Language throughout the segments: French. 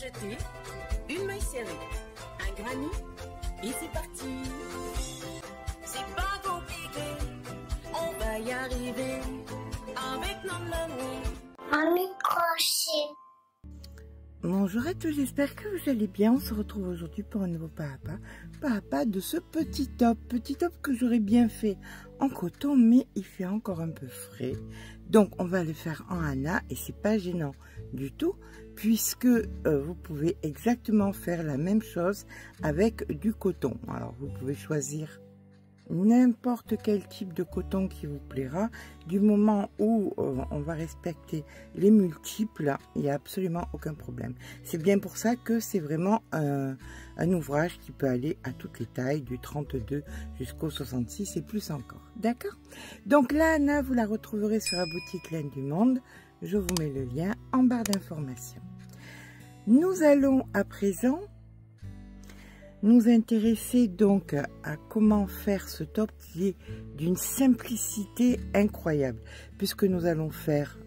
acheter une maille serrée, un granit et c'est parti. C'est pas compliqué, on va y arriver avec nos mamies. Mamie crochet. Bonjour à tous, j'espère que vous allez bien. On se retrouve aujourd'hui pour un nouveau pas à pas de ce petit top que j'aurais bien fait en coton, mais il fait encore un peu frais. Donc on va le faire en Hana et c'est pas gênant du tout, puisque vous pouvez exactement faire la même chose avec du coton. Alors vous pouvez choisir n'importe quel type de coton qui vous plaira, du moment où on va respecter les multiples, il n'y a absolument aucun problème. C'est bien pour ça que c'est vraiment un ouvrage qui peut aller à toutes les tailles, du 32 jusqu'au 66 et plus encore. D'accord? Donc la Hana, vous la retrouverez sur la boutique Laine du Monde. Je vous mets le lien en barre d'informations. Nous allons à présent nous intéresser donc à comment faire ce top qui est d'une simplicité incroyable, puisque nous allons faire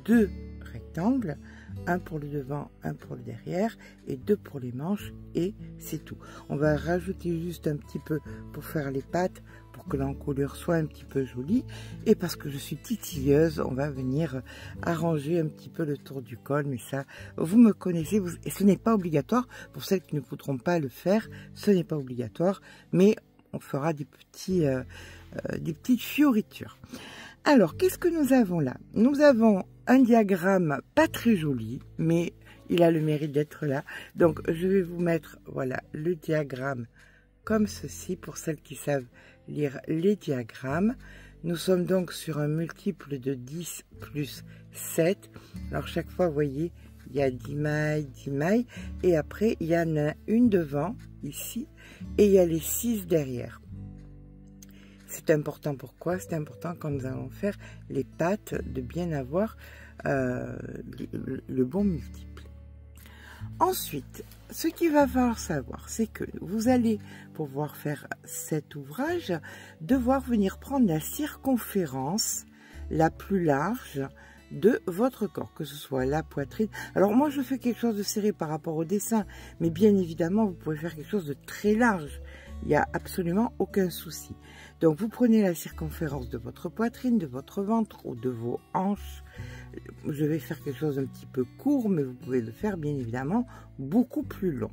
deux rectangles, un pour le devant, un pour le derrière et deux pour les manches, et c'est tout. On va rajouter juste un petit peu pour faire les pattes, pour que l'encolure soit un petit peu jolie, et parce que je suis titilleuse, on va venir arranger un petit peu le tour du col, mais ça, vous me connaissez, et ce n'est pas obligatoire, pour celles qui ne voudront pas le faire, ce n'est pas obligatoire, mais on fera des petites fioritures. Alors, qu'est-ce que nous avons là? Nous avons un diagramme pas très joli, mais il a le mérite d'être là. Donc, je vais vous mettre, voilà, le diagramme comme ceci, pour celles qui savent lire les diagrammes. Nous sommes donc sur un multiple de 10 plus 7. Alors, chaque fois, vous voyez, il y a 10 mailles, et après, il y en a une devant, ici, et il y a les 6 derrière. C'est important, pourquoi? C'est important quand nous allons faire les pattes, de bien avoir le bon multiple. Ensuite, ce qu'il va falloir savoir, c'est que vous allez, pour pouvoir faire cet ouvrage, devoir venir prendre la circonférence la plus large de votre corps, que ce soit la poitrine. Alors moi, je fais quelque chose de serré par rapport au dessin, mais bien évidemment, vous pouvez faire quelque chose de très large. Il n'y a absolument aucun souci. Donc, vous prenez la circonférence de votre poitrine, de votre ventre ou de vos hanches. Je vais faire quelque chose un petit peu court, mais vous pouvez le faire, bien évidemment, beaucoup plus long.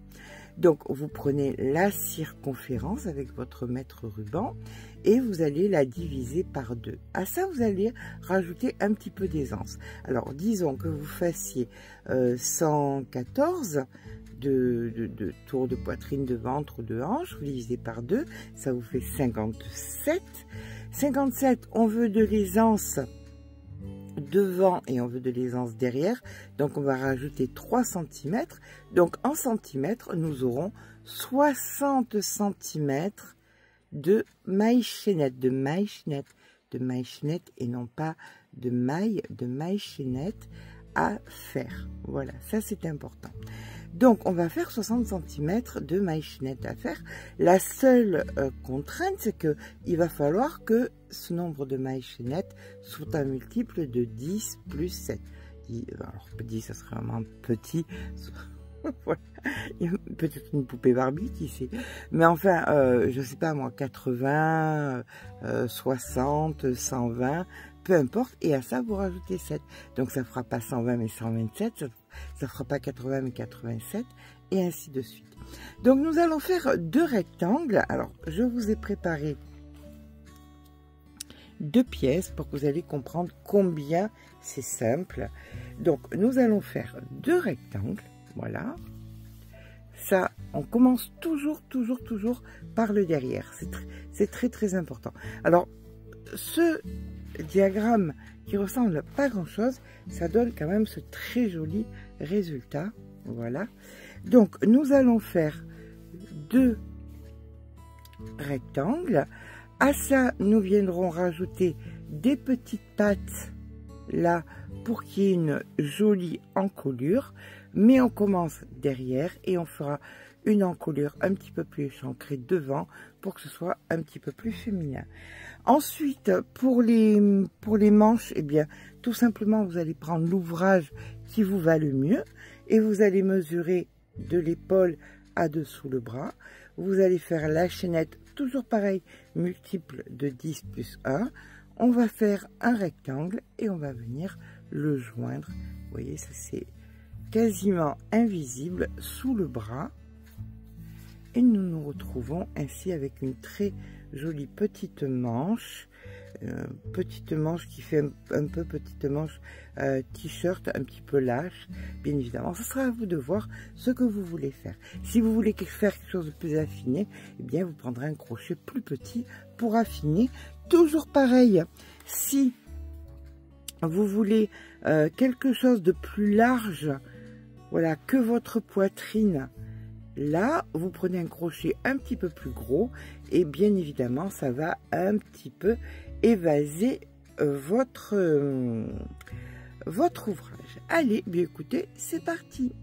Donc, vous prenez la circonférence avec votre mètre ruban et vous allez la diviser par 2. À ça, vous allez rajouter un petit peu d'aisance. Alors, disons que vous fassiez 114 de tour de poitrine, de ventre ou de hanche, vous divisez par 2, ça vous fait 57. 57, on veut de l'aisance devant et on veut de l'aisance derrière, donc on va rajouter 3 cm. Donc en centimètres, nous aurons 60 cm de maille chaînette, et non pas de maille chaînette à faire. Voilà, ça c'est important. Donc, on va faire 60 cm de maille chaînette à faire. La seule contrainte, c'est que il va falloir que ce nombre de mailles chaînettes soit un multiple de 10 plus 7. Alors, 10, ça serait vraiment petit. Voilà. Peut-être une poupée Barbie, qui sait. Mais enfin, je sais pas moi, 80, 60, 120, peu importe. Et à ça, vous rajoutez 7. Donc, ça fera pas 120, mais 127. Ça fera pas 80 mais 87 et ainsi de suite. Donc nous allons faire deux rectangles. Alors je vous ai préparé deux pièces pour que vous allez comprendre combien c'est simple. Donc nous allons faire deux rectangles. Voilà. Ça, on commence toujours par le derrière. C'est très important. Alors ce diagramme qui ressemble pas à grand chose, ça donne quand même ce très joli résultat. Voilà. Donc nous allons faire deux rectangles. À ça, nous viendrons rajouter des petites pattes là pour qu'il y ait une jolie encolure, mais on commence derrière et on fera une encolure un petit peu plus échancrée devant pour que ce soit un petit peu plus féminin. Ensuite, pour les manches, eh bien, tout simplement, vous allez prendre l'ouvrage qui vous va le mieux et vous allez mesurer de l'épaule à dessous le bras. Vous allez faire la chaînette, toujours pareil, multiple de 10 plus 1. On va faire un rectangle et on va venir le joindre. Vous voyez, ça c'est quasiment invisible sous le bras. Et nous nous retrouvons ainsi avec une très jolie petite manche qui fait un peu petite manche t-shirt un petit peu lâche. Bien évidemment, ce sera à vous de voir ce que vous voulez faire. Si vous voulez faire quelque chose de plus affiné, eh bien vous prendrez un crochet plus petit pour affiner. Toujours pareil, si vous voulez quelque chose de plus large, voilà, que votre poitrine, là, vous prenez un crochet un petit peu plus gros et bien évidemment, ça va un petit peu évaser votre ouvrage. Allez, bien écoutez, c'est parti.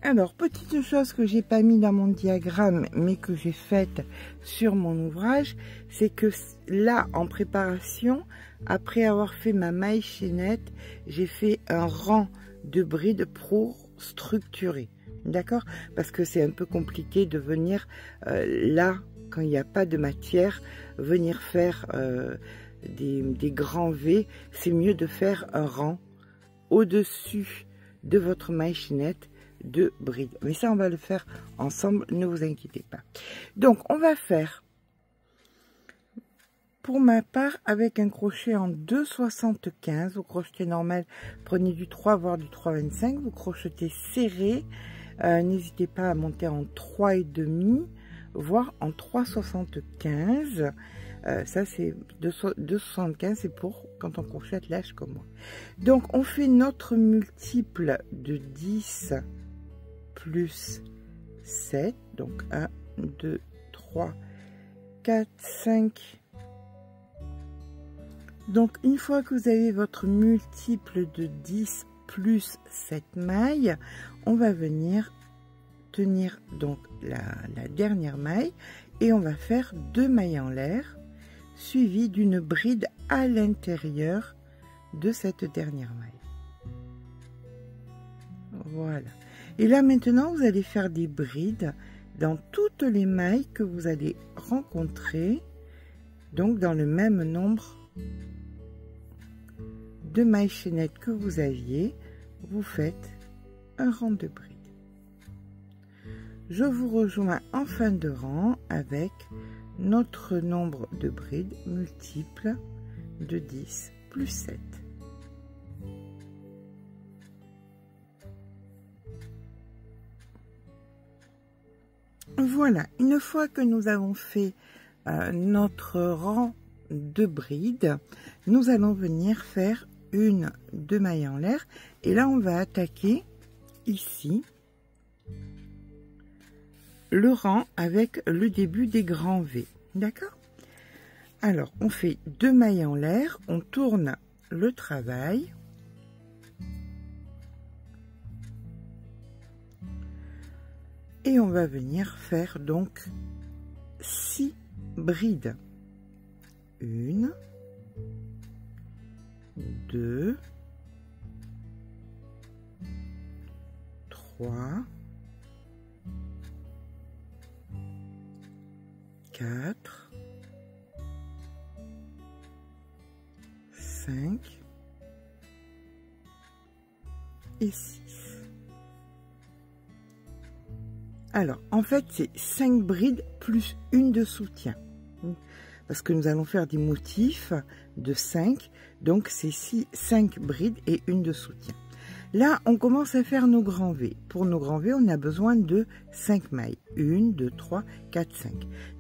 Alors, petite chose que j'ai pas mis dans mon diagramme, mais que j'ai faite sur mon ouvrage, c'est que là, en préparation, après avoir fait ma maille chaînette, j'ai fait un rang de brides pour structurer. D'accord? Parce que c'est un peu compliqué de venir là, quand il n'y a pas de matière, venir faire des grands V. C'est mieux de faire un rang au-dessus de votre maille chaînette de brides. Mais ça, on va le faire ensemble, ne vous inquiétez pas. Donc, on va faire, pour ma part, avec un crochet en 2,75. Vous crochetez normal, prenez du 3, voire du 3,25. Vous crochetez serré. N'hésitez pas à monter en 3,5, voire en 3,75. Ça, c'est 2,75, c'est pour quand on crochette lâche comme moi. Donc, on fait notre multiple de 10 plus 7. Donc, 1, 2, 3, 4, 5. Donc, une fois que vous avez votre multiple de 10 plus 7 mailles, on va venir tenir donc la dernière maille et on va faire 2 mailles en l'air suivies d'une bride à l'intérieur de cette dernière maille. Voilà. Et là maintenant vous allez faire des brides dans toutes les mailles que vous allez rencontrer, donc dans le même nombre de mailles chaînettes que vous aviez. Vous faites un rang de brides. Je vous rejoins en fin de rang avec notre nombre de brides multiple de 10 plus 7. Voilà, une fois que nous avons fait notre rang de brides, nous allons venir faire une 2 mailles en l'air et là on va attaquer ici le rang avec le début des grands V. D'accord? Alors on fait 2 mailles en l'air, on tourne le travail et on va venir faire donc 6 brides. 1, 2, 3, 4, 5 et 6. Alors, en fait, c'est 5 brides plus une de soutien. Parce que nous allons faire des motifs de 5. Donc, c'est 5 brides et une de soutien. Là, on commence à faire nos grands V. Pour nos grands V, on a besoin de 5 mailles. 1, 2, 3, 4, 5.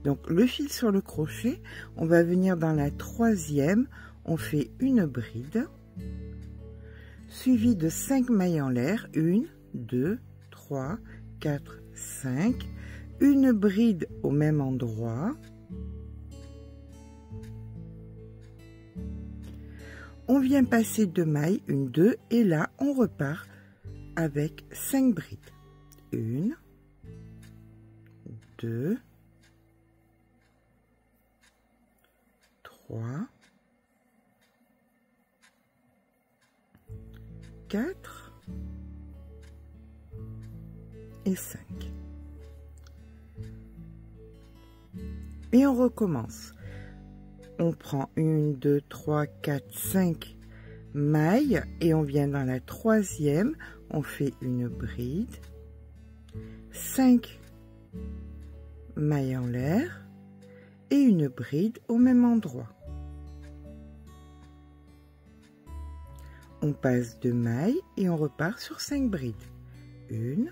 Donc, le fil sur le crochet, on va venir dans la troisième. On fait une bride, suivie de 5 mailles en l'air. 1, 2, 3, 4, 5. Une bride au même endroit. On vient passer 2 mailles, 1, 2, et là, on repart avec 5 brides. 1, 2, 3, 4, et 5. Et on recommence. On prend 1, 2, 3, 4, 5 mailles et on vient dans la troisième, on fait une bride, 5 mailles en l'air et une bride au même endroit. On passe 2 mailles et on repart sur 5 brides. 1,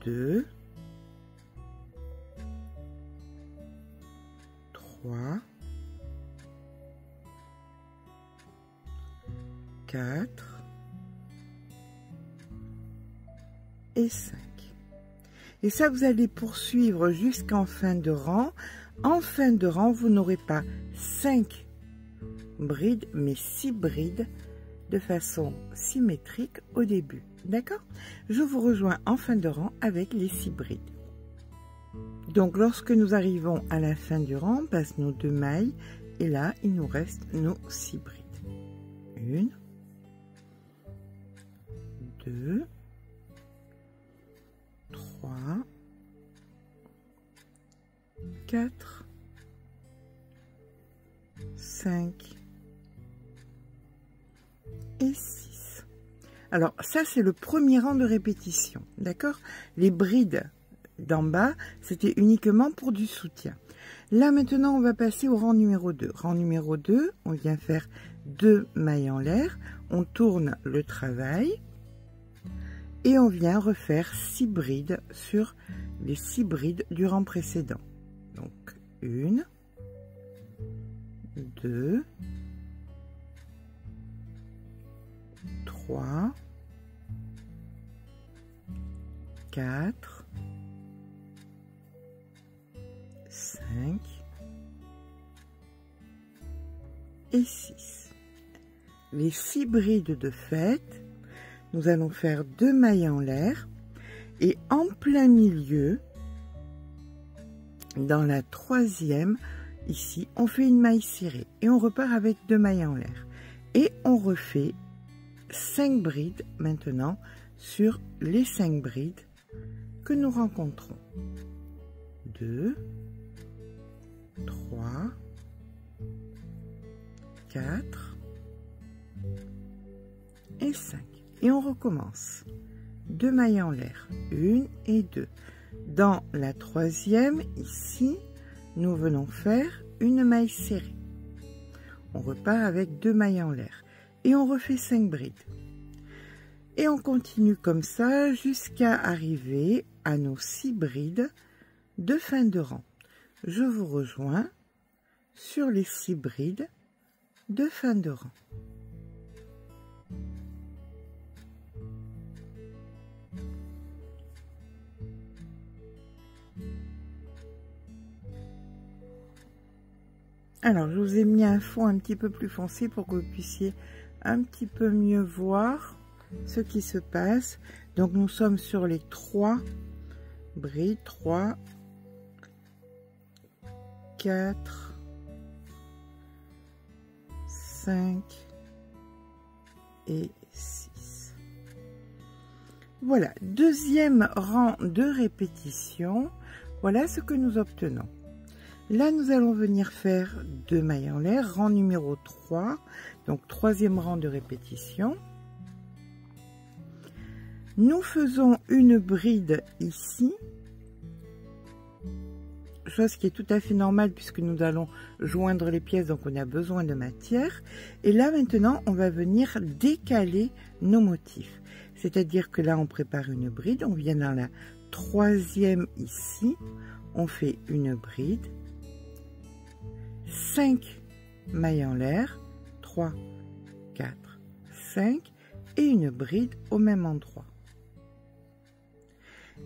2, 3, 4 et 5. Et ça, vous allez poursuivre jusqu'en fin de rang. En fin de rang, vous n'aurez pas 5 brides, mais 6 brides de façon symétrique au début. D'accord? Je vous rejoins en fin de rang avec les 6 brides. Donc, lorsque nous arrivons à la fin du rang, on passe nos 2 mailles et là, il nous reste nos 6 brides. 1, 2, 3, 4, 5 et 6. Alors, ça, c'est le premier rang de répétition. D'accord? Les brides d'en bas, c'était uniquement pour du soutien. Là, maintenant, on va passer au rang numéro 2. Rang numéro 2, on vient faire 2 mailles en l'air, on tourne le travail et on vient refaire 6 brides sur les 6 brides du rang précédent. Donc, 1, 2, 3, 4, 5 et 6. Les 6 brides de fête, nous allons faire 2 mailles en l'air et en plein milieu, dans la troisième, ici, on fait une maille serrée et on repart avec 2 mailles en l'air. Et on refait 5 brides maintenant sur les 5 brides que nous rencontrons. 2, 3, 4 et 5. Et on recommence. 2 mailles en l'air, 1 et 2. Dans la troisième, ici, nous venons faire une maille serrée. On repart avec 2 mailles en l'air et on refait 5 brides. Et on continue comme ça jusqu'à arriver à nos 6 brides de fin de rang. Je vous rejoins sur les 6 brides de fin de rang. Alors, je vous ai mis un fond un petit peu plus foncé pour que vous puissiez un petit peu mieux voir ce qui se passe. Donc, nous sommes sur les 3 brides, 3, 4, 5 et 6. Voilà, deuxième rang de répétition. Voilà ce que nous obtenons. Là, nous allons venir faire 2 mailles en l'air, rang numéro 3, donc troisième rang de répétition. Nous faisons une bride ici, chose qui est tout à fait normale puisque nous allons joindre les pièces, donc on a besoin de matière. Et là, maintenant, on va venir décaler nos motifs. C'est-à-dire que là, on prépare une bride, on vient dans la troisième ici, on fait une bride, 5 mailles en l'air, 3, 4, 5 et une bride au même endroit.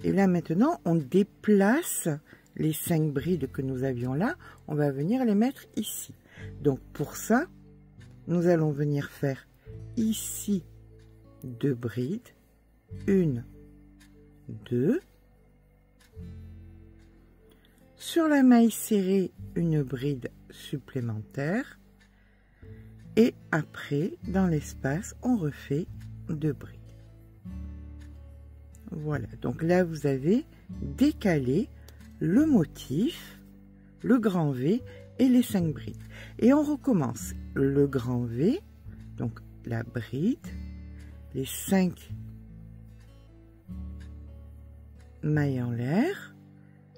Et là maintenant, on déplace les 5 brides que nous avions là, on va venir les mettre ici. Donc pour ça, nous allons venir faire ici 2 brides, 1, 2. Sur la maille serrée, une bride supplémentaire. Et après, dans l'espace, on refait 2 brides. Voilà, donc là vous avez décalé le motif, le grand V et les 5 brides. Et on recommence le grand V, donc la bride, les 5 mailles en l'air,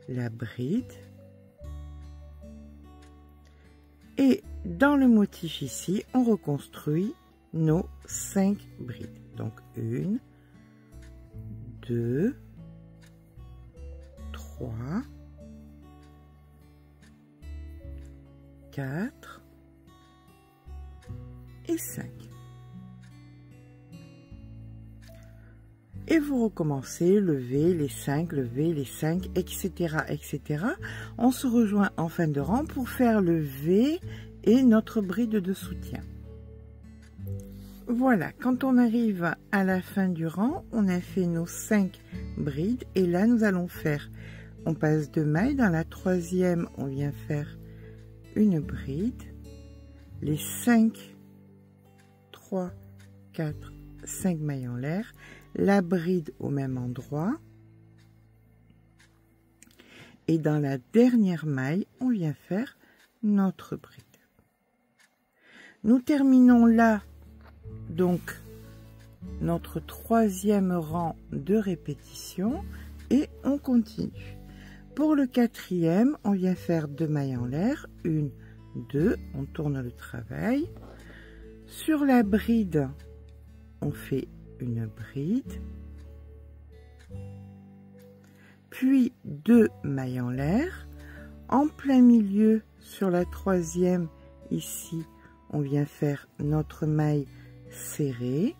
la bride, et dans le motif ici, on reconstruit nos 5 brides. Donc 1, 2, 3, 4 et 5. Et vous recommencez, lever les 5, lever les 5, etc., etc. On se rejoint en fin de rang pour faire le V et notre bride de soutien. Voilà, quand on arrive à la fin du rang, on a fait nos 5 brides et là nous allons faire, on passe 2 mailles, dans la troisième on vient faire une bride, les 5, 3, 4, 5 mailles en l'air, la bride au même endroit et dans la dernière maille on vient faire notre bride. Nous terminons là donc notre troisième rang de répétition et on continue. Pour le quatrième, on vient faire 2 mailles en l'air, 1, 2, on tourne le travail. Sur la bride, on fait une bride, puis 2 mailles en l'air. En plein milieu, sur la troisième, ici, on vient faire notre maille serrée,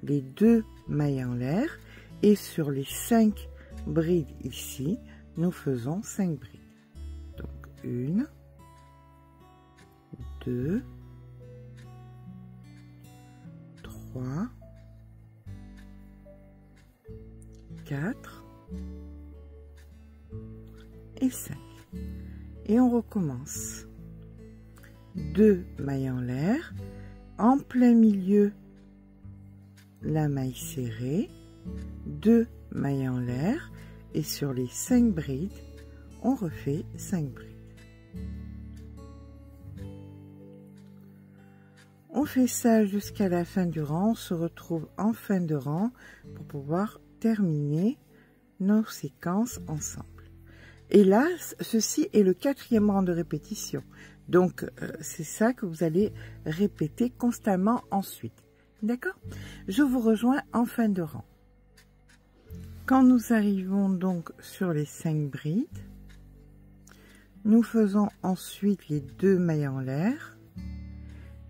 les 2 mailles en l'air, et sur les 5 brides ici, nous faisons 5 brides. Donc 1, 2, 3, 4 et 5. Et on recommence. 2 mailles en l'air, en plein milieu la maille serrée, 2 mailles en l'air, et sur les 5 brides, on refait 5 brides. On fait ça jusqu'à la fin du rang, on se retrouve en fin de rang pour pouvoir terminer nos séquences ensemble. Et là, ceci est le quatrième rang de répétition. Donc, c'est ça que vous allez répéter constamment ensuite. D'accord? Je vous rejoins en fin de rang. Quand nous arrivons donc sur les 5 brides, nous faisons ensuite les 2 mailles en l'air.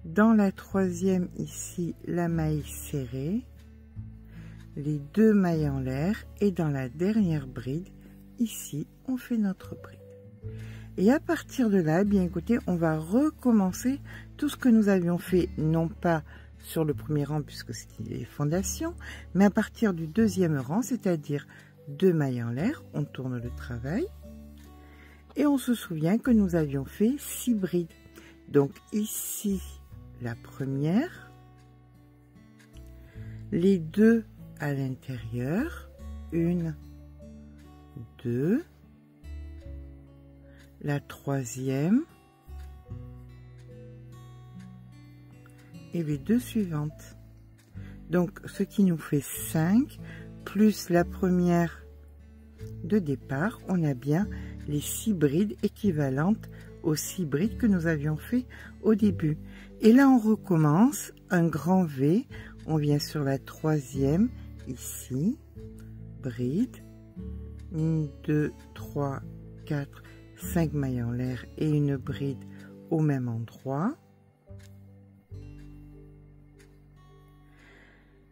Dans la troisième ici, la maille serrée, les 2 mailles en l'air, et dans la dernière bride, ici, on fait notre bride. Et à partir de là, bien écoutez, on va recommencer tout ce que nous avions fait, non pas sur le premier rang puisque c'était les fondations, mais à partir du deuxième rang, c'est-à-dire 2 mailles en l'air, on tourne le travail et on se souvient que nous avions fait 6 brides. Donc ici, la première, les 2 à l'intérieur, 1, 2, la troisième et les 2 suivantes. Donc ce qui nous fait 5 plus la première de départ, on a bien les 6 brides équivalentes aux 6 brides que nous avions fait au début. Et là on recommence un grand V, on vient sur la troisième ici, bride, 1, 2, 3, 4, 5 mailles en l'air et une bride au même endroit.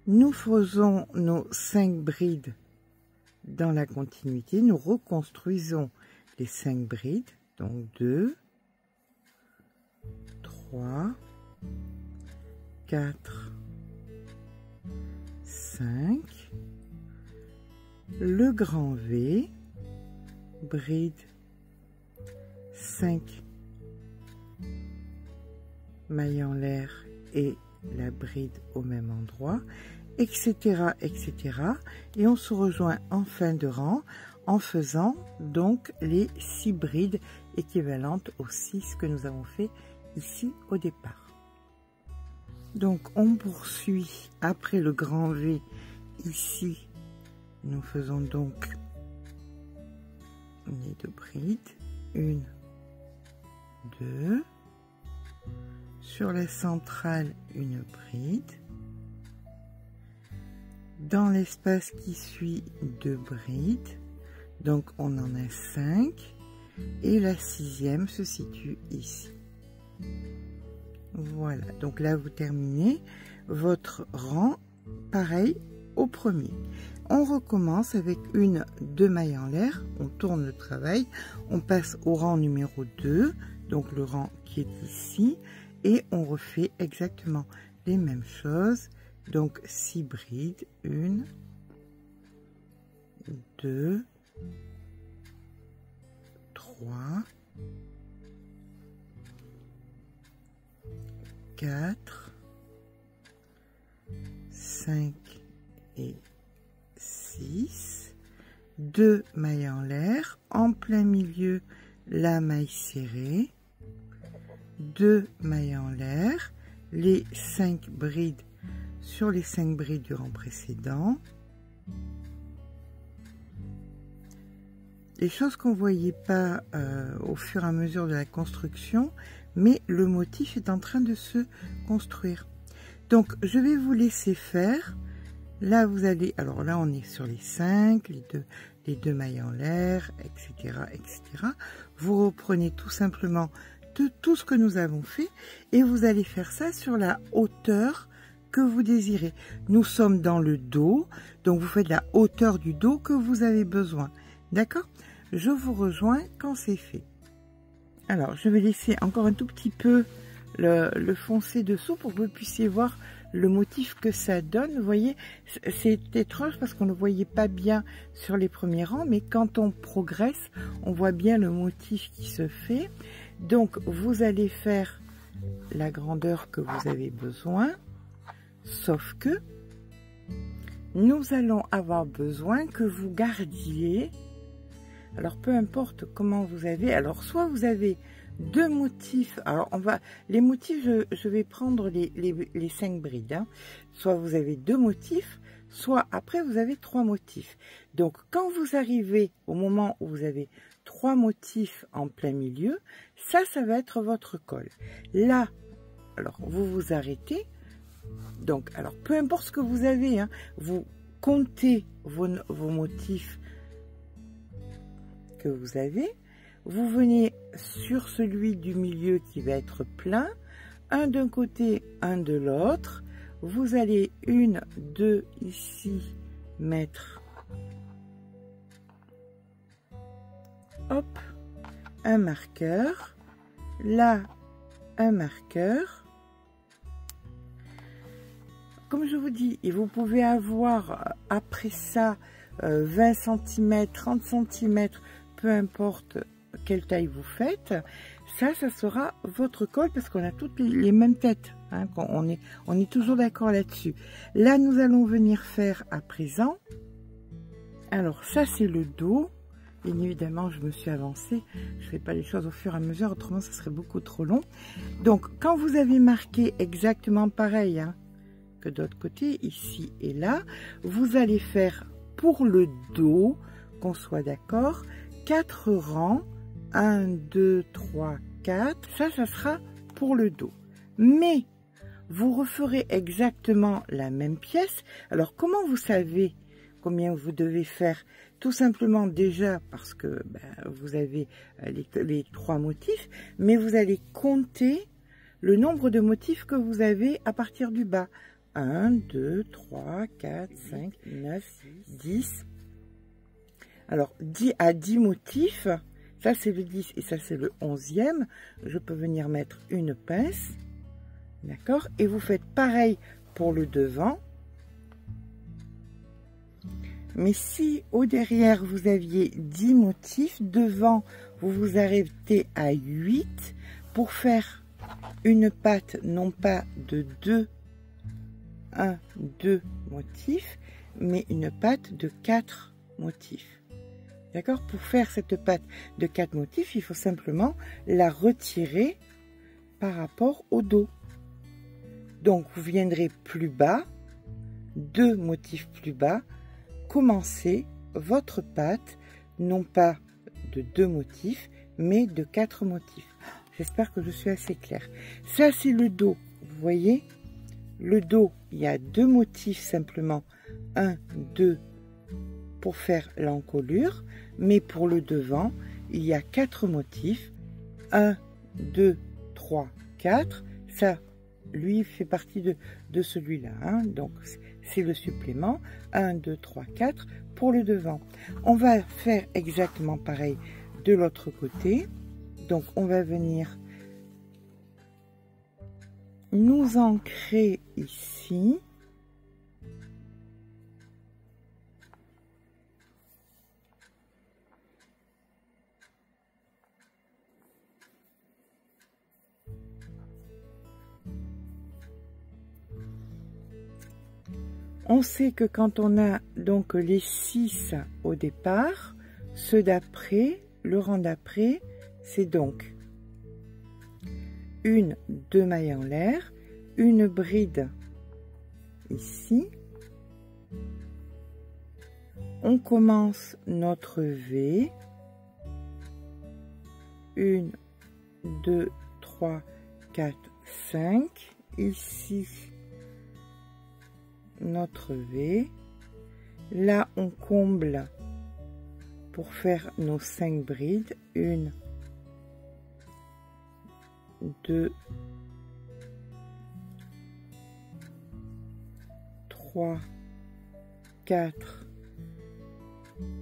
Nous faisons nos 5 brides dans la continuité, nous reconstruisons les 5 brides, donc 2, 3, 4, 5, le grand V, bride, 5 mailles en l'air et la bride au même endroit. etc., etc. Et on se rejoint en fin de rang en faisant donc les 6 brides équivalentes aux 6 que nous avons fait ici au départ. Donc on poursuit après le grand V ici. Nous faisons donc les 2 brides, 1, 2, sur la centrale une bride, dans l'espace qui suit 2 brides, donc on en a 5 et la 6e se situe ici. Voilà, donc là vous terminez votre rang pareil au premier. On recommence avec une 2 mailles en l'air, on tourne le travail, on passe au rang numéro 2, donc le rang qui est ici, et on refait exactement les mêmes choses, donc 6 brides, 1, 2, 3, 4, 5 et 6, 2 mailles en l'air, en plein milieu la maille serrée, 2 mailles en l'air, les 5 brides sur les 5 brides du rang précédent. Les choses qu'on ne voyait pas au fur et à mesure de la construction, mais le motif est en train de se construire. Donc je vais vous laisser faire. Là vous allez, alors là on est sur les 5, les deux mailles en l'air, etc., etc. Vous reprenez tout simplement tout ce que nous avons fait et vous allez faire ça sur la hauteur que vous désirez. Nous sommes dans le dos, donc vous faites la hauteur du dos que vous avez besoin. D'accord? Je vous rejoins quand c'est fait. Alors, je vais laisser encore un tout petit peu le foncé dessous pour que vous puissiez voir le motif que ça donne. Vous voyez, c'est étrange parce qu'on ne le voyait pas bien sur les premiers rangs, mais quand on progresse, on voit bien le motif qui se fait. Donc, vous allez faire la grandeur que vous avez besoin, sauf que nous allons avoir besoin que vous gardiez. Alors, peu importe comment vous avez, alors soit vous avez 2 motifs, alors les motifs, je vais prendre les 5 brides, hein. Soit vous avez 2 motifs, soit après vous avez 3 motifs. Donc, quand vous arrivez au moment où vous avez 3 motifs en plein milieu, ça va être votre col. Là, alors vous vous arrêtez, donc, alors peu importe ce que vous avez, hein, vous comptez vos motifs que vous avez, vous venez sur celui du milieu qui va être plein, un d'un côté, un de l'autre, vous allez 1, 2 ici mettre, hop, un marqueur, là un marqueur. Comme je vous dis, et vous pouvez avoir après ça 20 cm, 30 cm, peu importe quelle taille vous faites, ça sera votre col parce qu'on a toutes les mêmes têtes, hein, on est toujours d'accord là-dessus. Là, nous allons venir faire à présent, alors ça c'est le dos, bien évidemment je me suis avancée, je ne fais pas les choses au fur et à mesure, autrement ça serait beaucoup trop long. Donc quand vous avez marqué exactement pareil, hein, que de l'autre côté, ici et là, vous allez faire pour le dos, qu'on soit d'accord, 4 rangs, 1, 2, 3, 4, ça sera pour le dos. Mais, vous referez exactement la même pièce. Alors, comment vous savez combien vous devez faire? Tout simplement déjà parce que vous avez les 3 motifs, mais vous allez compter le nombre de motifs que vous avez à partir du bas. 1, 2, 3, 4, 5, 9, 10. Alors, 10 à 10 motifs, ça c'est le 10 et ça c'est le 11e. Je peux venir mettre une pince, d'accord? Et vous faites pareil pour le devant. Mais si au derrière vous aviez 10 motifs, devant vous vous arrêtez à 8 pour faire une patte non pas de 2 1, 2 motifs, mais une patte de 4 motifs. D'accord? Pour faire cette patte de 4 motifs, il faut simplement la retirer par rapport au dos. Donc, vous viendrez plus bas, 2 motifs plus bas, commencez votre patte, non pas de 2 motifs, mais de 4 motifs. J'espère que je suis assez claire. Ça, c'est le dos. Vous voyez? Le dos, il y a 2 motifs simplement. 1, 2 pour faire l'encolure. Mais pour le devant, il y a 4 motifs. 1, 2, 3, 4. Ça, lui, fait partie de celui-là. Hein. Donc, c'est le supplément. 1, 2, 3, 4 pour le devant. On va faire exactement pareil de l'autre côté. Donc, on va venir nous ancrer ici. On sait que quand on a donc les 6 au départ, ceux d'après, le rang d'après, c'est donc une 2 mailles en l'air, une bride ici. On commence notre V. 1, 2, 3, 4, 5. Ici, notre V. Là, on comble pour faire nos 5 brides. 1, 2, 3, 4,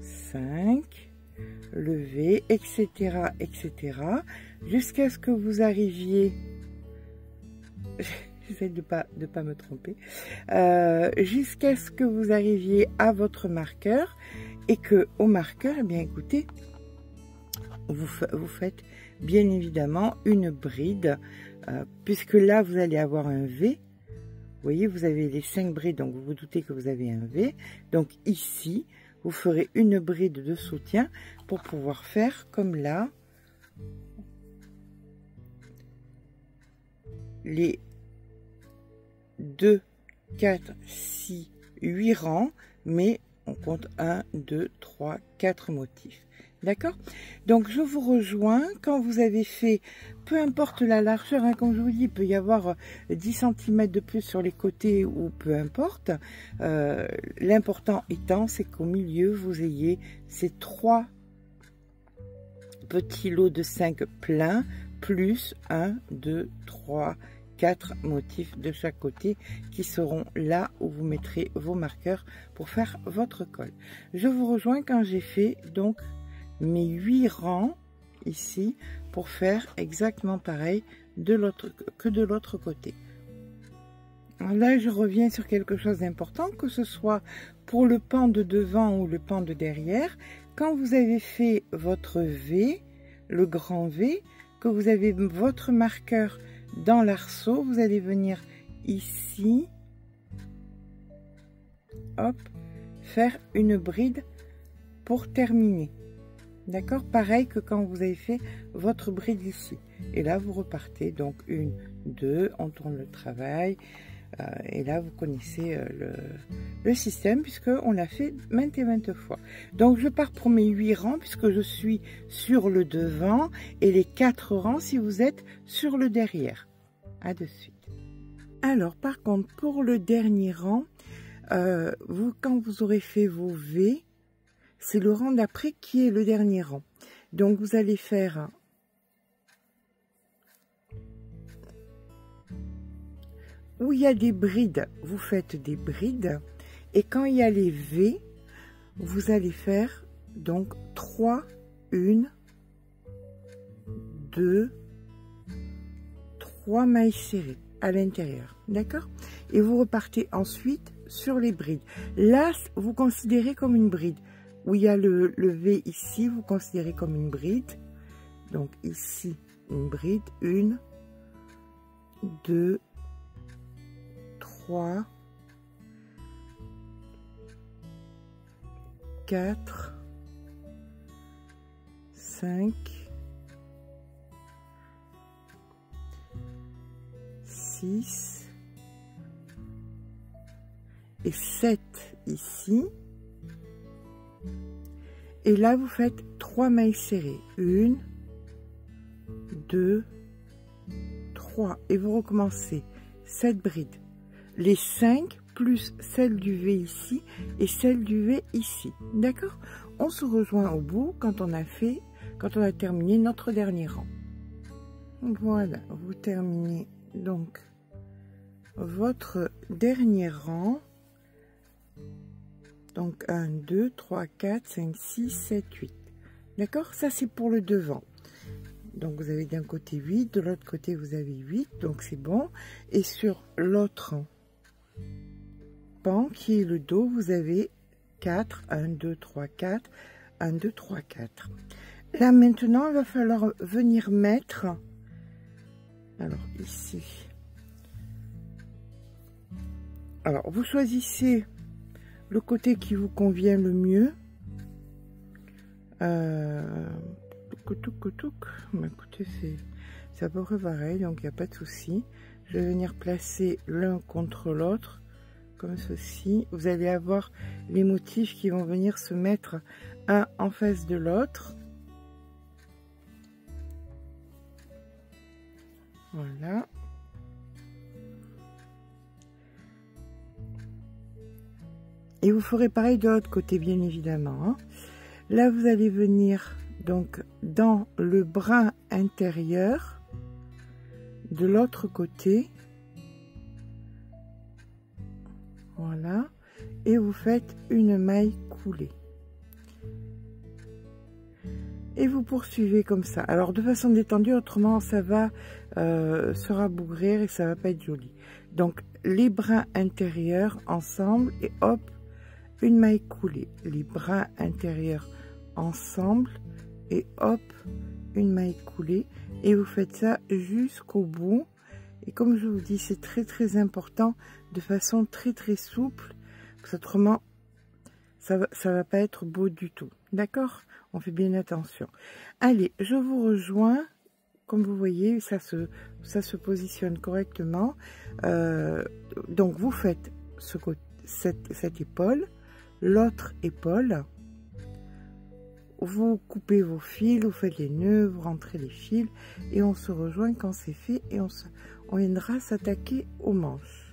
5, le V, etc., etc., jusqu'à ce que vous arriviez, j'essaie de pas me tromper, jusqu'à ce que vous arriviez à votre marqueur et que au marqueur, eh bien écoutez, vous faites bien évidemment une bride, puisque là vous allez avoir un V. Vous voyez, vous avez les 5 brides, donc vous vous doutez que vous avez un V. Donc ici, vous ferez une bride de soutien pour pouvoir faire comme là les 2, 4, 6, 8 rangs, mais on compte 1, 2, 3, 4 motifs. D'accord? Donc je vous rejoins quand vous avez fait, peu importe la largeur, hein, comme je vous dis, il peut y avoir 10 cm de plus sur les côtés ou peu importe. L'important étant, c'est qu'au milieu, vous ayez ces 3 petits lots de 5 pleins, plus 1, 2, 3, 4 motifs de chaque côté qui seront là où vous mettrez vos marqueurs pour faire votre col. Je vous rejoins quand j'ai fait donc mes 8 rangs ici pour faire exactement pareil de l'autre côté. Alors là, je reviens sur quelque chose d'important, que ce soit pour le pan de devant ou le pan de derrière. Quand vous avez fait votre V, le grand V, que vous avez votre marqueur dans l'arceau, vous allez venir ici, hop, faire une bride pour terminer. D'accord? Pareil que quand vous avez fait votre bride ici. Et là, vous repartez. Donc, 1, 2, on tourne le travail. Et là, vous connaissez le système puisqu'on l'a fait maintes et maintes fois. Donc, je pars pour mes 8 rangs puisque je suis sur le devant et les 4 rangs si vous êtes sur le derrière. À de suite. Alors, par contre, pour le dernier rang, quand vous aurez fait vos V, c'est le rang d'après qui est le dernier rang. Donc, vous allez faire où il y a des brides, vous faites des brides. Et quand il y a les V, vous allez faire donc 3, 1, 2, 3 mailles serrées à l'intérieur. D'accord? Et vous repartez ensuite sur les brides. Là, vous considérez comme une bride. Où il y a le V ici, vous considérez comme une bride. Donc ici, une bride. 1, 2, 3, 4, 5, 6 et 7 ici. Et là, vous faites 3 mailles serrées. 1, 2, 3. Et vous recommencez 7 brides. Les 5 plus celle du V ici et celle du V ici. D'accord? On se rejoint au bout quand on a terminé notre dernier rang. Voilà, vous terminez donc votre dernier rang. Donc 1, 2, 3, 4, 5, 6, 7, 8. D'accord? Ça, c'est pour le devant. Donc, vous avez d'un côté 8, de l'autre côté, vous avez 8. Donc, c'est bon. Et sur l'autre pan, qui est le dos, vous avez 4. 1, 2, 3, 4. 1, 2, 3, 4. Là, maintenant, il va falloir venir mettre... Alors, ici. Alors, vous choisissez le côté qui vous convient le mieux. Écoutez, c'est à peu près pareil, donc il n'y a pas de souci. Je vais venir placer l'un contre l'autre, comme ceci. Vous allez avoir les motifs qui vont venir se mettre un en face de l'autre. Voilà. Et vous ferez pareil de l'autre côté, bien évidemment. Hein. Là, vous allez venir donc dans le brin intérieur de l'autre côté. Voilà. Et vous faites une maille coulée. Et vous poursuivez comme ça. Alors, de façon détendue, autrement, ça va se rabougrir et ça va pas être joli. Donc, les brins intérieurs ensemble et hop, une maille coulée. Les brins intérieurs ensemble et hop, une maille coulée. Et vous faites ça jusqu'au bout. Et comme je vous dis, c'est très important de façon très souple. Parce autrement, ça va pas être beau du tout. D'accord? On fait bien attention. Allez, je vous rejoins. Comme vous voyez, ça se positionne correctement. Donc, vous faites cette épaule, l'autre épaule. Vous coupez vos fils, vous faites les nœuds, vous rentrez les fils. Et on se rejoint quand c'est fait. Et on viendra s'attaquer aux manches.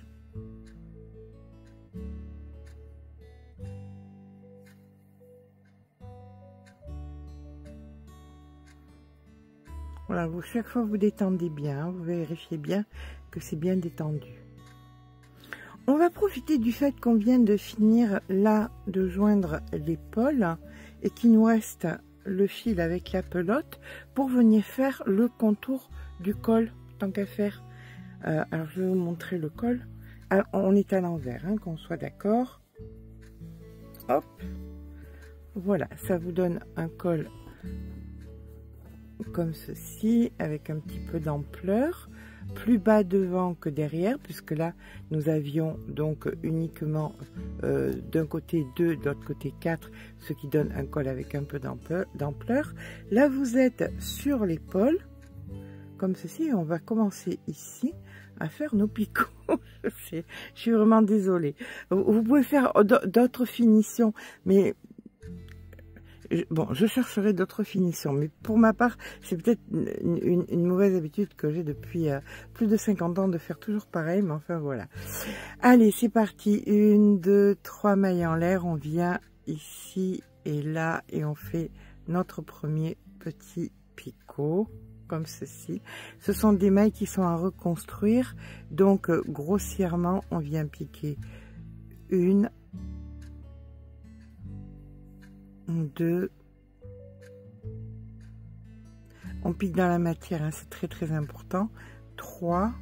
Voilà, chaque fois vous détendez bien, vous vérifiez bien que c'est bien détendu. On va profiter du fait qu'on vient de finir là de joindre l'épaule et qu'il nous reste le fil avec la pelote pour venir faire le contour du col, tant qu'à faire. Alors je vais vous montrer le col. Alors, on est à l'envers, hein, qu'on soit d'accord. Hop, voilà, ça vous donne un col comme ceci, avec un petit peu d'ampleur, plus bas devant que derrière, puisque là nous avions donc uniquement d'un côté 2, de l'autre côté 4, ce qui donne un col avec un peu d'ampleur. Là vous êtes sur l'épaule comme ceci, et on va commencer ici à faire nos picots. Je suis vraiment désolée. Vous pouvez faire d'autres finitions, mais bon, je chercherai d'autres finitions, mais pour ma part, c'est peut-être une mauvaise habitude que j'ai depuis plus de 50 ans de faire toujours pareil, mais enfin voilà. Allez, c'est parti. 1, 2, 3 mailles en l'air. On vient ici et là et on fait notre premier petit picot, comme ceci. Ce sont des mailles qui sont à reconstruire, donc grossièrement, on vient piquer 1, 2, on pique dans la matière, hein, c'est très important. 3,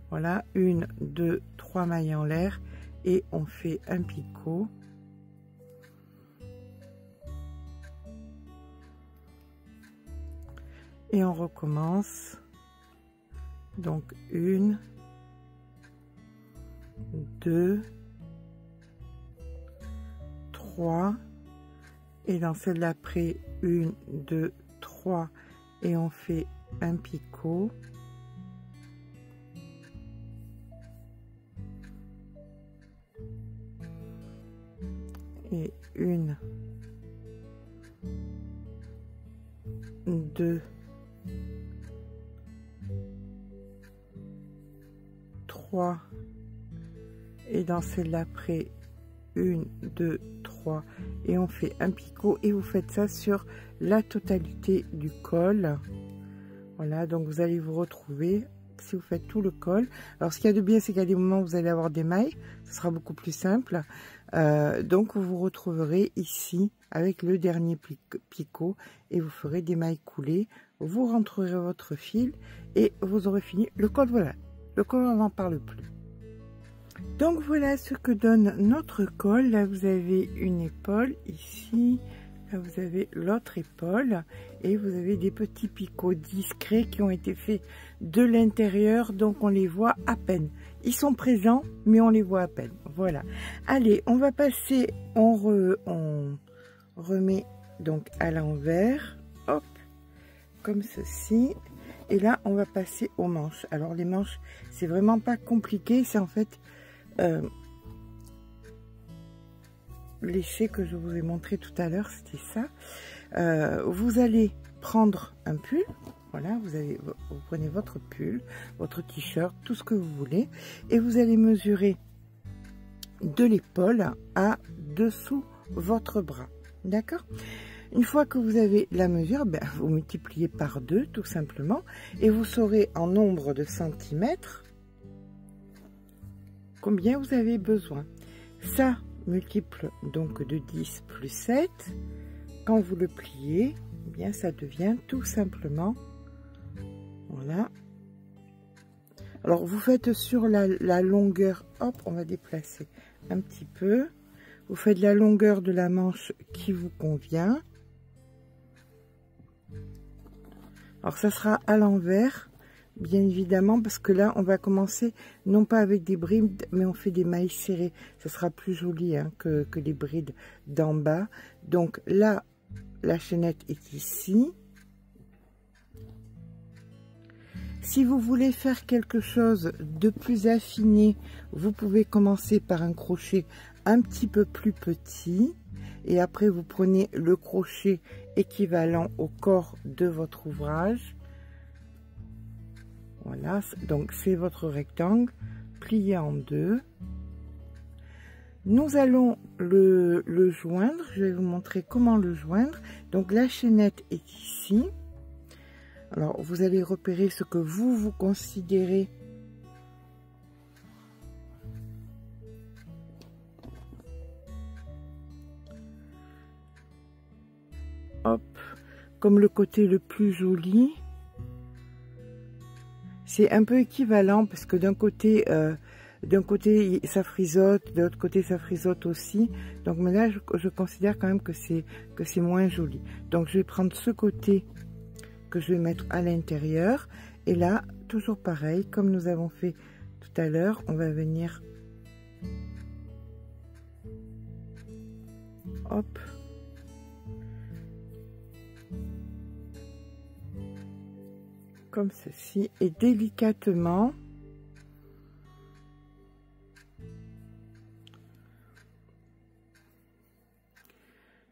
voilà, 1, 2, 3 mailles en l'air et on fait un picot. Et on recommence. Donc 1, 2, 3, et dans celle d'après 1, 2, 3 et on fait un picot. Et 1, 2, 3 et dans celle d'après 1, 2, 3 et on fait un picot et vous faites ça sur la totalité du col. Voilà, donc vous allez vous retrouver si vous faites tout le col. Alors ce qu'il y a de bien, c'est qu'à des moments vous allez avoir des mailles, ce sera beaucoup plus simple. Donc vous vous retrouverez ici avec le dernier picot et vous ferez des mailles coulées, vous rentrerez votre fil et vous aurez fini le col. Voilà, le col on n'en parle plus. Donc voilà ce que donne notre col. Là vous avez une épaule ici, là vous avez l'autre épaule et vous avez des petits picots discrets qui ont été faits de l'intérieur, donc on les voit à peine. Ils sont présents mais on les voit à peine. Voilà, allez, on va passer, on remet donc à l'envers, hop, comme ceci. Et là on va passer aux manches. Alors les manches, c'est vraiment pas compliqué, c'est en fait l'essai que je vous ai montré tout à l'heure, c'était ça. Vous allez prendre un pull, voilà, vous prenez votre pull, votre t-shirt, tout ce que vous voulez, et vous allez mesurer de l'épaule à dessous votre bras, d'accord? Une fois que vous avez la mesure, ben, vous multipliez par 2 tout simplement, et vous saurez en nombre de centimètres combien vous avez besoin. Ça multiple donc de 10 plus 7, quand vous le pliez, eh bien ça devient tout simplement, voilà. Alors vous faites sur la longueur, hop, on va déplacer un petit peu, vous faites la longueur de la manche qui vous convient. Alors ça sera à l'envers, bien évidemment, parce que là on va commencer non pas avec des brides mais on fait des mailles serrées, ça sera plus joli hein, que les brides d'en bas. Donc là la chaînette est ici. Si vous voulez faire quelque chose de plus affiné, vous pouvez commencer par un crochet un petit peu plus petit et après vous prenez le crochet équivalent au corps de votre ouvrage. Voilà, donc c'est votre rectangle plié en deux. Nous allons le joindre, je vais vous montrer comment le joindre. Donc la chaînette est ici. Alors vous allez repérer ce que vous considérez hop, comme le côté le plus joli. C'est un peu équivalent parce que d'un côté ça frisote, de l'autre côté ça frisote aussi. Donc mais là je considère quand même que c'est moins joli. Donc je vais prendre ce côté que je vais mettre à l'intérieur et là toujours pareil comme nous avons fait tout à l'heure, on va venir hop, comme ceci, et délicatement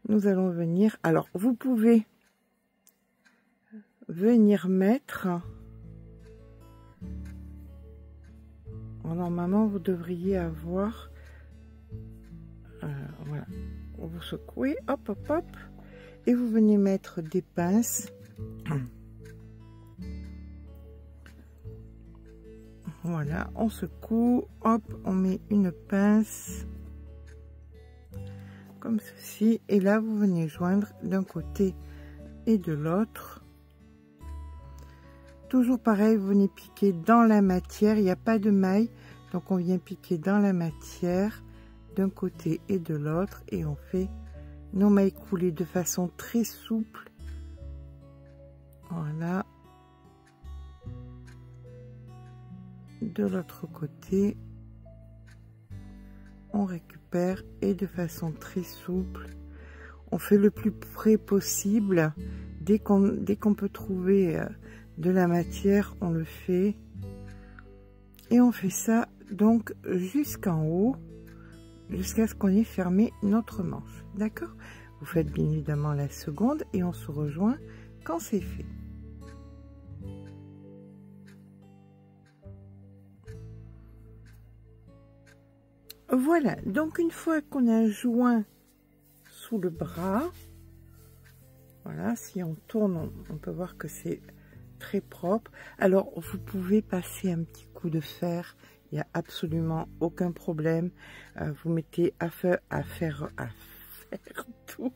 nous allons venir, alors vous pouvez venir mettre, normalement vous devriez avoir voilà, vous secouez, hop hop hop, et vous venez mettre des pinces. Voilà, on secoue, hop, on met une pince comme ceci, et là vous venez joindre d'un côté et de l'autre. Toujours pareil, vous venez piquer dans la matière, il n'y a pas de maille, donc on vient piquer dans la matière d'un côté et de l'autre, et on fait nos mailles coulées de façon très souple. Voilà. De l'autre côté, on récupère et de façon très souple, On fait le plus près possible. Dès qu'on peut trouver de la matière, on le fait. Et on fait ça donc jusqu'en haut, jusqu'à ce qu'on ait fermé notre manche. D'accord? Vous faites bien évidemment la seconde et on se rejoint quand c'est fait. Voilà, donc une fois qu'on a joint sous le bras, voilà, si on tourne, on peut voir que c'est très propre. Alors, vous pouvez passer un petit coup de fer, il n'y a absolument aucun problème. Vous mettez à faire tout.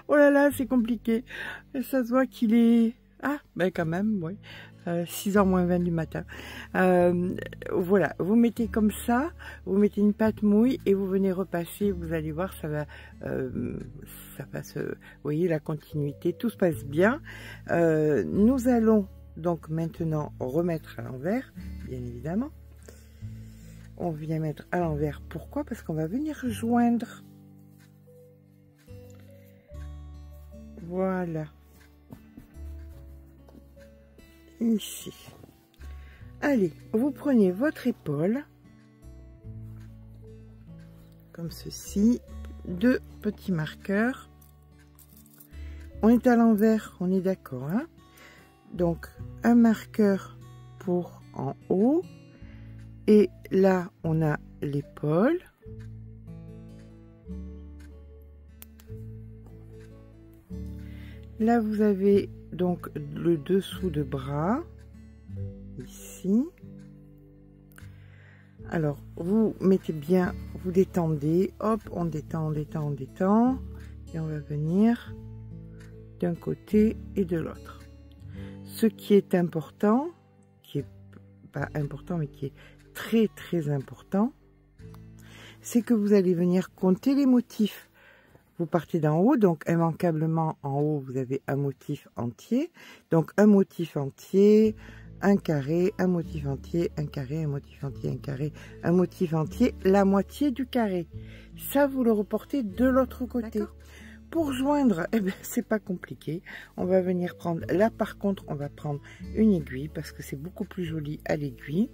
Oh là là, c'est compliqué. Et ça se voit qu'il est... Ah, ben quand même, oui. 6h moins 20 du matin. Voilà, vous mettez comme ça, vous mettez une pâte mouille et vous venez repasser, vous allez voir, ça va se... Vous voyez la continuité, tout se passe bien. Nous allons donc maintenant remettre à l'envers, bien évidemment. On vient mettre à l'envers, pourquoi? Parce qu'on va venir joindre. Voilà. Ici. Allez, vous prenez votre épaule, comme ceci, 2 petits marqueurs. On est à l'envers, on est d'accord, hein? Donc, un marqueur pour en haut, et là, on a l'épaule. Là, vous avez donc le dessous de bras, ici. Alors, vous mettez bien, vous détendez, hop, on détend, on détend, on détend, et on va venir d'un côté et de l'autre. Ce qui est important, qui est pas important, mais qui est très très important, c'est que vous allez venir compter les motifs. Vous partez d'en haut, donc immanquablement en haut, vous avez un motif entier. Donc un motif entier, un carré, un motif entier, un carré, un motif entier, un carré, un motif entier, la moitié du carré. Ça, vous le reportez de l'autre côté. Pour joindre, eh ben, c'est pas compliqué. On va venir prendre, là par contre, on va prendre une aiguille parce que c'est beaucoup plus joli à l'aiguille.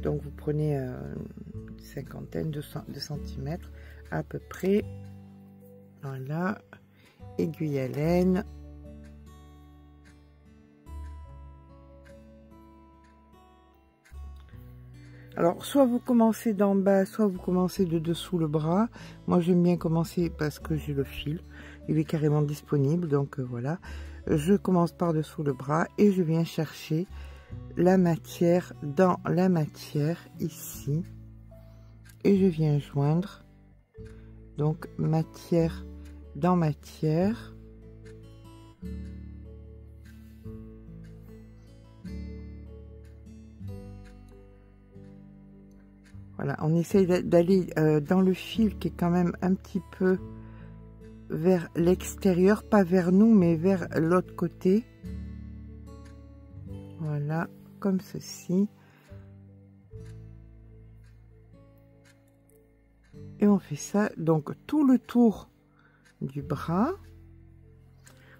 Donc vous prenez une cinquantaine de centimètres à peu près. Voilà, aiguille à laine. Alors, soit vous commencez d'en bas, soit vous commencez de dessous le bras. Moi, j'aime bien commencer parce que j'ai le fil. Il est carrément disponible, donc voilà. Je commence par dessous le bras et je viens chercher la matière dans la matière, ici. Et je viens joindre, donc, matière dans matière. Voilà, on essaye d'aller dans le fil qui est quand même un petit peu vers l'extérieur, pas vers nous, mais vers l'autre côté. Voilà, comme ceci. Et on fait ça, donc tout le tour du bras.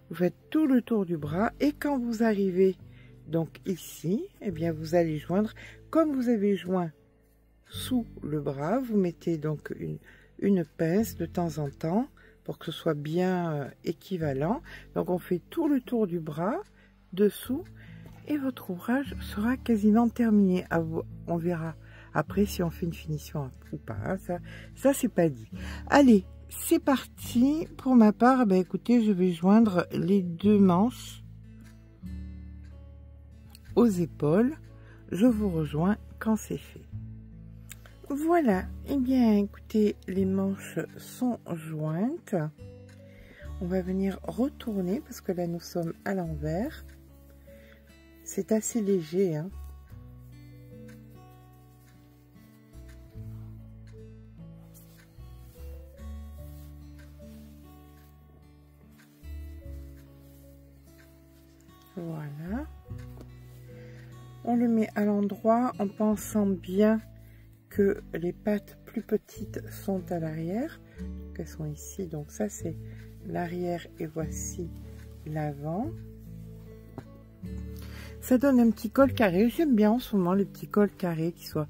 Vous faites tout le tour du bras et quand vous arrivez donc ici, eh bien vous allez joindre, comme vous avez joint sous le bras, vous mettez donc une pince de temps en temps pour que ce soit bien équivalent. Donc on fait tout le tour du bras dessous et votre ouvrage sera quasiment terminé. On verra après si on fait une finition ou pas, ça c'est pas dit. Allez, c'est parti. Pour ma part, ben écoutez, je vais joindre les 2 manches aux épaules. Je vous rejoins quand c'est fait. Voilà, et bien écoutez, les manches sont jointes. On va venir retourner parce que là nous sommes à l'envers. C'est assez léger, hein. Voilà. On le met à l'endroit en pensant bien que les pattes plus petites sont à l'arrière. Elles sont ici, donc ça c'est l'arrière et voici l'avant. Ça donne un petit col carré. J'aime bien en ce moment les petits cols carrés qui soient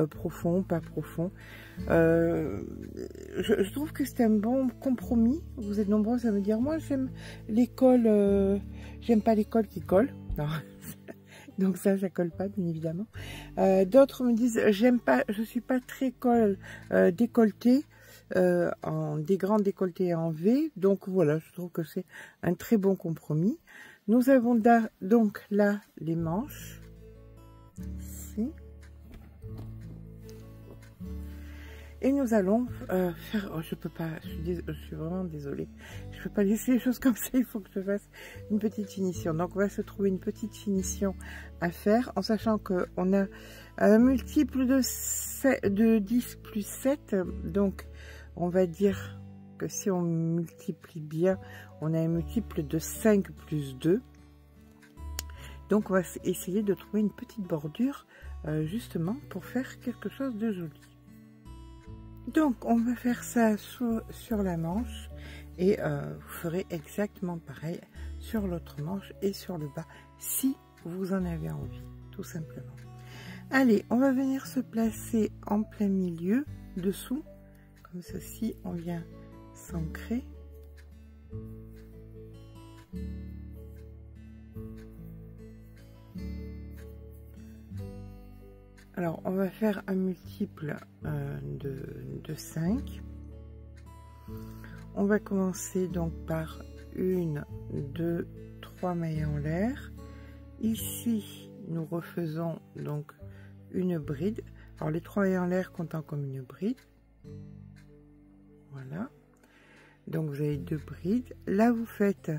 profonds, pas profonds. Je trouve que c'est un bon compromis. Vous êtes nombreux à me dire, moi j'aime les cols, j'aime pas les cols qui collent. Non. Donc ça colle pas, bien évidemment. D'autres me disent, j'aime pas, je suis pas très col décolleté, des grands décolletés en V. Donc voilà, je trouve que c'est un très bon compromis. Nous avons donc là les manches, ici. Et nous allons faire, oh, je peux pas, je suis vraiment désolée, je peux pas laisser les choses comme ça, il faut que je fasse une petite finition. Donc on va se trouver une petite finition à faire, en sachant qu'on a un multiple de 10 plus 7, donc on va dire que si on multiplie bien, on a un multiple de 5 plus 2. Donc on va essayer de trouver une petite bordure justement pour faire quelque chose de joli. Donc on va faire ça sur la manche et vous ferez exactement pareil sur l'autre manche et sur le bas si vous en avez envie, tout simplement. Allez, on va venir se placer en plein milieu, dessous, comme ceci, on vient s'ancrer. Alors, on va faire un multiple de 5. On va commencer donc par 1, 2, 3 mailles en l'air. Ici, nous refaisons donc une bride. Alors, les 3 mailles en l'air comptant comme une bride. Voilà. Donc, vous avez 2 brides. Là, vous faites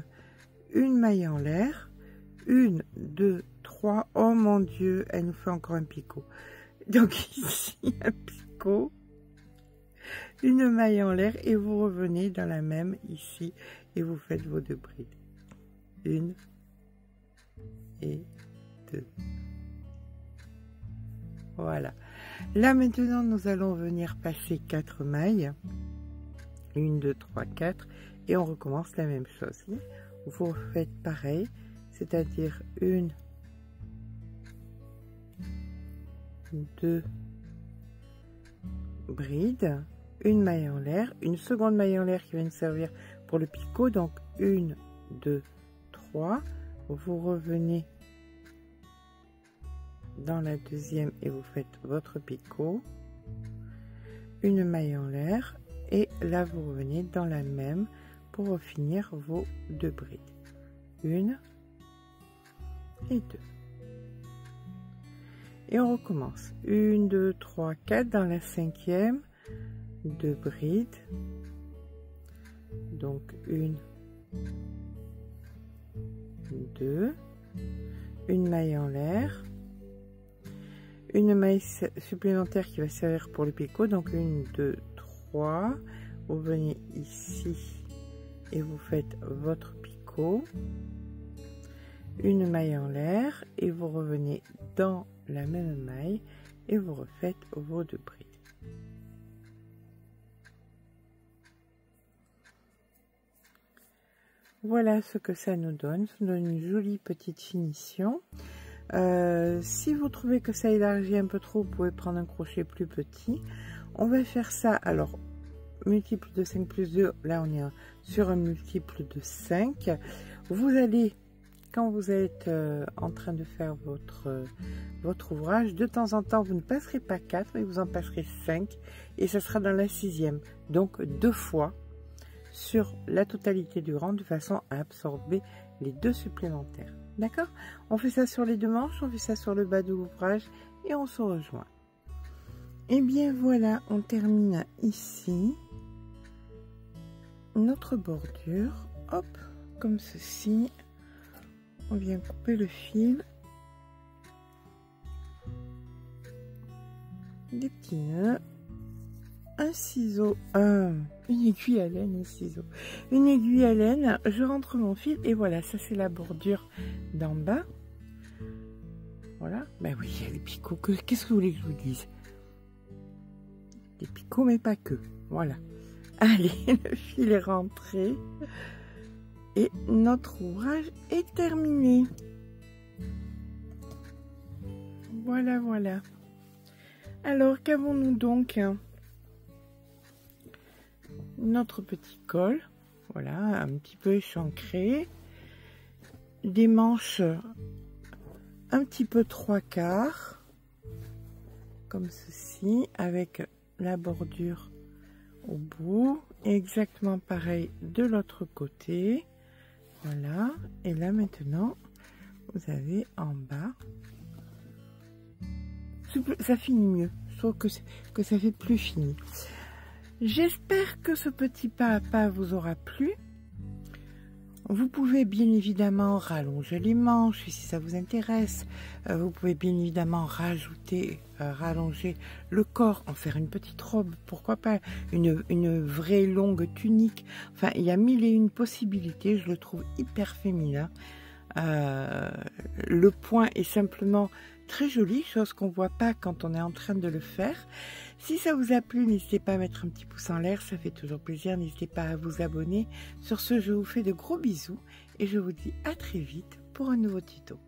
une maille en l'air. 1, 2, 3. Oh mon Dieu, elle nous fait encore un picot. Donc ici, un picot, une maille en l'air et vous revenez dans la même ici et vous faites vos 2 brides. 1 et 2. Voilà. Là maintenant, nous allons venir passer 4 mailles. 1, 2, 3, 4 et on recommence la même chose. Vous faites pareil, c'est-à-dire 1, 2 brides, une maille en l'air, une seconde maille en l'air qui va nous servir pour le picot, donc 1, 2, 3, vous revenez dans la deuxième et vous faites votre picot, une maille en l'air et là vous revenez dans la même pour finir vos 2 brides, 1 et 2. Et on recommence. 1, 2, 3, 4. Dans la 5e, 2 brides. Donc 1, 2. Une maille en l'air. Une maille supplémentaire qui va servir pour le picot. Donc 1, 2, 3. Vous venez ici et vous faites votre picot. Une maille en l'air et vous revenez dans la même maille et vous refaites vos 2 brides. Voilà ce que ça nous donne. Ça donne une jolie petite finition. Si vous trouvez que ça élargit un peu trop, vous pouvez prendre un crochet plus petit. On va faire ça, alors, multiple de 5 plus 2, là on est sur un multiple de 5. Vous allez, quand vous êtes en train de faire votre ouvrage, de temps en temps, vous ne passerez pas 4, mais vous en passerez 5, et ça sera dans la 6e. Donc 2 fois sur la totalité du rang, de façon à absorber les 2 supplémentaires. D'accord? On fait ça sur les 2 manches, on fait ça sur le bas de l'ouvrage, et on se rejoint. Et bien voilà, on termine ici notre bordure. Hop, comme ceci. On vient couper le fil, des petits nœuds, un ciseau, une aiguille à laine, un ciseau, une aiguille à laine, je rentre mon fil et voilà, ça c'est la bordure d'en bas. Voilà, ben oui, il y a les picots, qu'est-ce que vous voulez que je vous dise? Des picots mais pas que, voilà. Allez, le fil est rentré. Et notre ouvrage est terminé. Voilà, voilà. Alors, qu'avons-nous donc? Notre petit col, voilà, un petit peu échancré. Des manches un petit peu 3/4, comme ceci, avec la bordure au bout. Et exactement pareil de l'autre côté. Voilà, et là maintenant, vous avez en bas. Ça finit mieux, je trouve que ça fait plus fini. J'espère que ce petit pas à pas vous aura plu. Vous pouvez bien évidemment rallonger les manches si ça vous intéresse. Vous pouvez bien évidemment rallonger le corps, en faire une petite robe, pourquoi pas une vraie longue tunique. Enfin, il y a mille et une possibilités, je le trouve hyper féminin. Le point est simplement très joli, chose qu'on voit pas quand on est en train de le faire. Si ça vous a plu, n'hésitez pas à mettre un petit pouce en l'air, ça fait toujours plaisir. N'hésitez pas à vous abonner. Sur ce, je vous fais de gros bisous et je vous dis à très vite pour un nouveau tuto.